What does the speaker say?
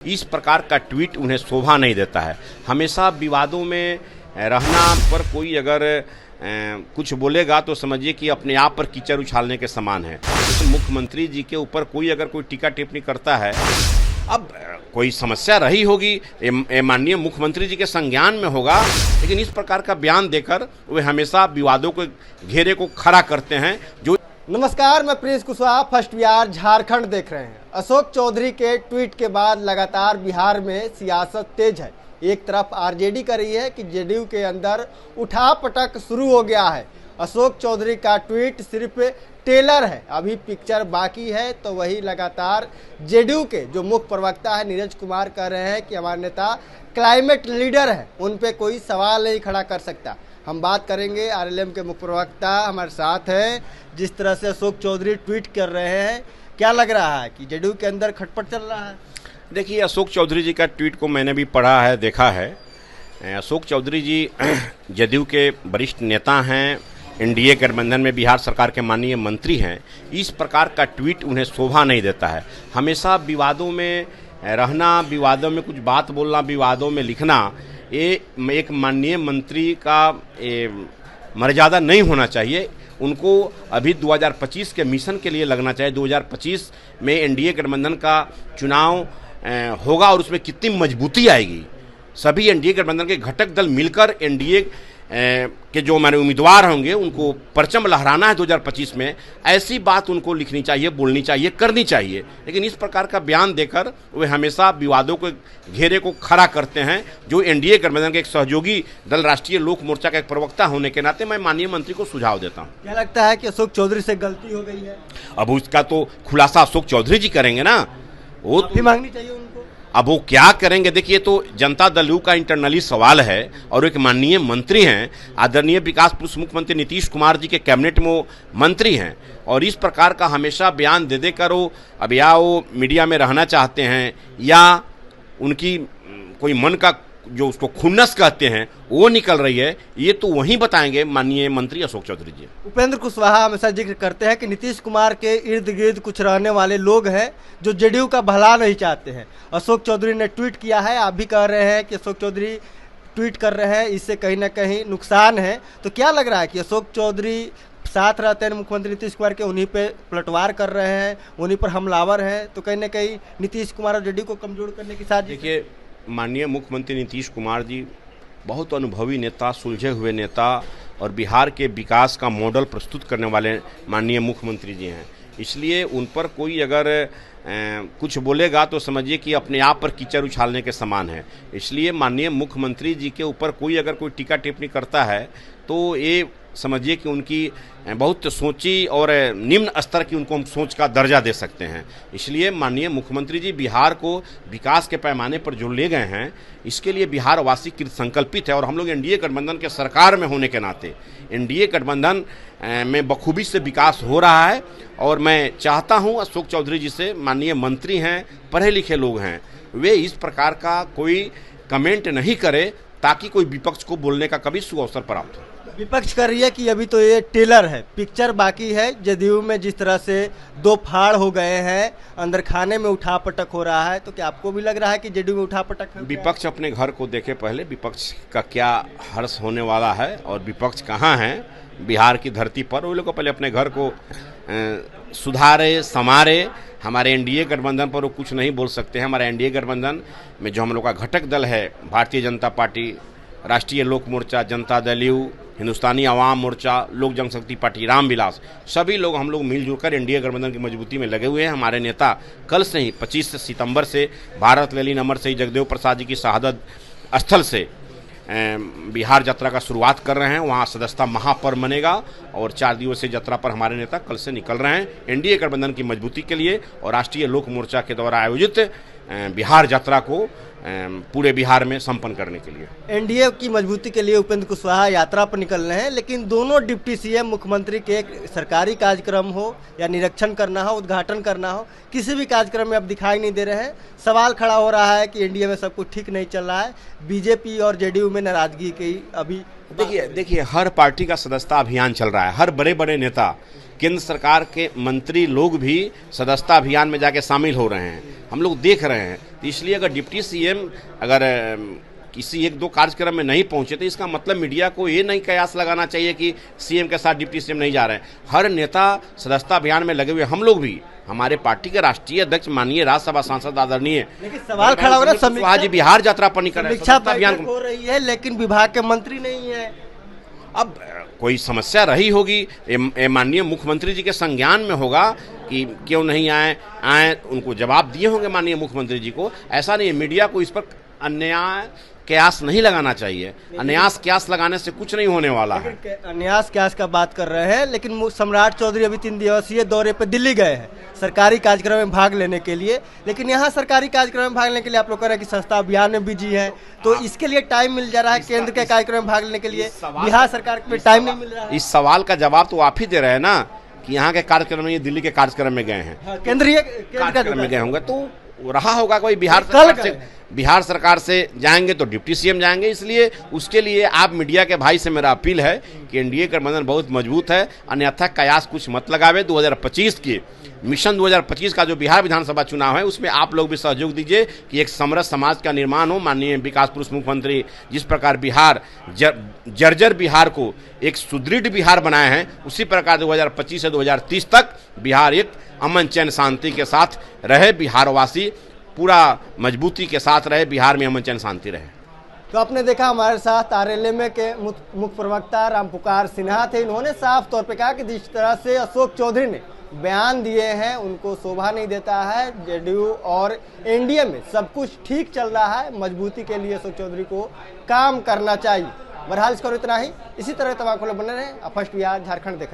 इस प्रकार का ट्वीट उन्हें शोभा नहीं देता है। हमेशा विवादों में रहना पर कोई अगर कुछ बोलेगा तो समझिए कि अपने आप पर कीचड़ उछालने के समान है। तो मुख्यमंत्री जी के ऊपर कोई अगर कोई टीका टिप्पणी करता है, अब कोई समस्या रही होगी, माननीय मुख्यमंत्री जी के संज्ञान में होगा, लेकिन इस प्रकार का बयान देकर वे हमेशा विवादों के घेरे को खड़ा करते हैं। जो नमस्कार, मैं प्रिंस कुशवाहा, फर्स्ट बिहार झारखंड देख रहे हैं। अशोक चौधरी के ट्वीट के बाद लगातार बिहार में सियासत तेज है। एक तरफ आरजेडी कर रही है कि जेडीयू के अंदर उठापटक शुरू हो गया है। अशोक चौधरी का ट्वीट सिर्फ टेलर है, अभी पिक्चर बाकी है। तो वही लगातार जेडीयू के जो मुख्य प्रवक्ता है नीरज कुमार कह रहे हैं कि हमारे नेता क्लाइमेट लीडर है, उन पे कोई सवाल नहीं खड़ा कर सकता। हम बात करेंगे आरएलएम के मुख्य प्रवक्ता हमारे साथ हैं। जिस तरह से अशोक चौधरी ट्वीट कर रहे हैं, क्या लग रहा है कि जेडीयू के अंदर खटपट चल रहा है? देखिए, अशोक चौधरी जी का ट्वीट को मैंने भी पढ़ा है, देखा है। अशोक चौधरी जी जेडीयू के वरिष्ठ नेता हैं, एनडीए गठबंधन में बिहार सरकार के माननीय मंत्री हैं। इस प्रकार का ट्वीट उन्हें शोभा नहीं देता है। हमेशा विवादों में रहना, विवादों में कुछ बात बोलना, विवादों में लिखना, ये एक माननीय मंत्री का मर्यादा नहीं होना चाहिए। उनको अभी 2025 के मिशन के लिए लगना चाहिए। 2025 में एनडीए गठबंधन का चुनाव होगा और उसमें कितनी मजबूती आएगी। सभी एनडीए गठबंधन के घटक दल मिलकर एनडीए के जो हमारे उम्मीदवार होंगे उनको परचम लहराना है 2025 में। ऐसी बात उनको लिखनी चाहिए, बोलनी चाहिए, करनी चाहिए। लेकिन इस प्रकार का बयान देकर वे हमेशा विवादों के घेरे को खड़ा करते हैं। जो एनडीए गठबंधन के एक सहयोगी दल राष्ट्रीय लोक मोर्चा का एक प्रवक्ता होने के नाते मैं माननीय मंत्री को सुझाव देता हूँ। क्या लगता है कि अशोक चौधरी से गलती हो गई है? अब उसका तो खुलासा अशोक चौधरी जी करेंगे ना। वो माफी मांगनी चाहिए उनको। अब वो क्या करेंगे, देखिए, तो जनता दल यू का इंटरनली सवाल है और एक माननीय मंत्री हैं, आदरणीय विकास पुरुष मुख्यमंत्री नीतीश कुमार जी के कैबिनेट में वो मंत्री हैं। और इस प्रकार का हमेशा बयान दे देकर वो अब या वो मीडिया में रहना चाहते हैं या उनकी कोई मन का जो उसको खुन्नस कहते हैं वो निकल रही है, ये तो वहीं बताएंगे माननीय मंत्री अशोक चौधरी जी। उपेंद्र कुशवाहा हमेशा जिक्र करते हैं कि नीतीश कुमार के इर्द गिर्द कुछ रहने वाले लोग हैं जो जेडीयू का भला नहीं चाहते हैं। अशोक चौधरी ने ट्वीट किया है, आप भी कह रहे हैं कि अशोक चौधरी ट्वीट कर रहे हैं, इससे कहीं ना कहीं नुकसान है। तो क्या लग रहा है कि अशोक चौधरी साथ रहते हैं मुख्यमंत्री नीतीश कुमार के, उन्हीं पे पलटवार कर रहे हैं, उन्हीं पर हमलावर हैं, तो कहीं ना कहीं नीतीश कुमार और जेडीयू को कमजोर करने की साजिश? देखिए, माननीय मुख्यमंत्री नीतीश कुमार जी बहुत अनुभवी नेता, सुलझे हुए नेता और बिहार के विकास का मॉडल प्रस्तुत करने वाले माननीय मुख्यमंत्री जी हैं। इसलिए उन पर कोई अगर कुछ बोलेगा तो समझिए कि अपने आप पर कीचड़ उछालने के समान है। इसलिए माननीय मुख्यमंत्री जी के ऊपर कोई अगर कोई टीका टिप्पणी करता है तो ये समझिए कि उनकी बहुत सोची और निम्न स्तर की उनको हम सोच का दर्जा दे सकते हैं। इसलिए माननीय मुख्यमंत्री जी बिहार को विकास के पैमाने पर जो ले गए हैं, इसके लिए बिहार वासी कृत संकल्पित है। और हम लोग एनडीए गठबंधन के सरकार में होने के नाते एनडीए गठबंधन में बखूबी से विकास हो रहा है। और मैं चाहता हूं अशोक चौधरी जी से, माननीय मंत्री हैं, पढ़े लिखे लोग हैं, वे इस प्रकार का कोई कमेंट नहीं करें ताकि कोई विपक्ष को बोलने का कभी सुअवसर प्राप्त हो। विपक्ष कर रही है कि अभी तो ये टेलर है, पिक्चर बाकी है। जेडीयू में जिस तरह से दो फाड़ हो गए हैं, अंदर खाने में उठापटक हो रहा है, तो क्या आपको भी लग रहा है कि जेडीयू में उठापटक है? विपक्ष अपने घर को देखे पहले, विपक्ष का क्या हर्ष होने वाला है और विपक्ष कहाँ है बिहार की धरती पर। वो लोग को पहले अपने घर को सुधारे, संवारे। हमारे एनडीए गठबंधन पर वो कुछ नहीं बोल सकते हैं। हमारे एनडीए गठबंधन में जो हम लोग का घटक दल है, भारतीय जनता पार्टी, राष्ट्रीय लोक मोर्चा, जनता दल यू, हिंदुस्तानी आवाम मोर्चा, लोक जनशक्ति पार्टी, रामविलास, सभी लोग हम लोग मिलजुल कर एनडीए गठबंधन की मजबूती में लगे हुए हैं। हमारे नेता कल से ही 25 सितंबर से भारत लेलिन अमर शहीद जगदेव प्रसाद जी की शहादत स्थल से बिहार यात्रा का शुरुआत कर रहे हैं। वहाँ सदस्यता महापर्व मनेगा और 4 दिवसीय यात्रा पर हमारे नेता कल से निकल रहे हैं एनडीए गठबंधन की मजबूती के लिए और राष्ट्रीय लोक मोर्चा के द्वारा आयोजित बिहार यात्रा को पूरे बिहार में संपन्न करने के लिए। एनडीए की मजबूती के लिए उपेंद्र कुशवाहा यात्रा पर निकल रहे हैं, लेकिन दोनों डिप्टी सीएम मुख्यमंत्री के एक सरकारी कार्यक्रम हो या निरीक्षण करना हो, उद्घाटन करना हो, किसी भी कार्यक्रम में अब दिखाई नहीं दे रहे हैं। सवाल खड़ा हो रहा है कि एनडीए में सब कुछ ठीक नहीं चल रहा है, बीजेपी और जेडीयू में नाराजगी की अभी। देखिए, हर पार्टी का सदस्यता अभियान चल रहा है। हर बड़े बड़े नेता केंद्र सरकार के मंत्री लोग भी सदस्यता अभियान में जाके शामिल हो रहे हैं, हम लोग देख रहे हैं। तो इसलिए अगर डिप्टी सीएम अगर किसी एक दो कार्यक्रम में नहीं पहुंचे तो इसका मतलब मीडिया को ये नहीं कयास लगाना चाहिए कि सीएम के साथ डिप्टी सीएम नहीं जा रहे हैं। हर नेता सदस्यता अभियान में लगे हुए, हम लोग भी, हमारे पार्टी के राष्ट्रीय अध्यक्ष माननीय राज्यसभा सांसद आदरणीय, लेकिन सवाल खड़ा हो रहा है, आज बिहार यात्रा पर निकल रहे समीक्षा बैठक हो रही है लेकिन विभाग के मंत्री नहीं है। अब कोई समस्या रही होगी, माननीय मुख्यमंत्री जी के संज्ञान में होगा कि क्यों नहीं आए, उनको जवाब दिए होंगे माननीय मुख्यमंत्री जी को। ऐसा नहीं, मीडिया को इस पर अन्याय कयास नहीं लगाना चाहिए। अन्यास कयास लगाने से कुछ नहीं होने वाला है। अन्यास कयास का बात कर रहे हैं, लेकिन सम्राट चौधरी अभी 3 दिवसीय दौरे पर दिल्ली गए हैं सरकारी कार्यक्रम में भाग लेने के लिए, लेकिन यहाँ सरकारी कार्यक्रम में भाग लेने के लिए आप लोग कह रहे हैं कि सस्ता अभियान में बिजी है, तो इसके लिए टाइम मिल जा रहा है केंद्र के कार्यक्रम में भाग लेने के लिए, बिहार सरकार में टाइम नहीं मिल रहा है। इस सवाल का जवाब तो आप ही दे रहे हैं ना कि यहाँ के कार्यक्रम में, ये दिल्ली के कार्यक्रम में गए हैं, केंद्रीय कार्यक्रम में गए होंगे, तो रहा होगा कोई बिहार सरकार से जाएंगे तो डिप्टी सीएम जाएंगे। इसलिए उसके लिए आप मीडिया के भाई से मेरा अपील है कि एनडीए गठबंधन बहुत मजबूत है, अन्यथा कयास कुछ मत लगावे। 2025 के मिशन 2025 का जो बिहार विधानसभा चुनाव है उसमें आप लोग भी सहयोग दीजिए कि एक समृद्ध समाज का निर्माण हो। माननीय विकास पुरुष मुख्यमंत्री जिस प्रकार बिहार जर्जर बिहार को एक सुदृढ़ बिहार बनाए हैं, उसी प्रकार 2025 से 2030 तक बिहार एक अमन चैन शांति के साथ रहे, बिहारवासी पूरा मजबूती के साथ रहे, बिहार में अमन चैन शांति रहे। तो आपने देखा हमारे साथ आरएलएम के मुख्य प्रवक्ता रामपुकार सिन्हा थे। इन्होंने साफ तौर पे कहा कि जिस तरह से अशोक चौधरी ने बयान दिए हैं उनको शोभा नहीं देता है। जेडीयू और एनडीए में सब कुछ ठीक चल रहा है, मजबूती के लिए अशोक चौधरी को काम करना चाहिए। बहरहाल इसका इतना ही, इसी तरह तमाम खबरें बने रहे। फर्स्ट बिहार झारखंड देख रहे हैं।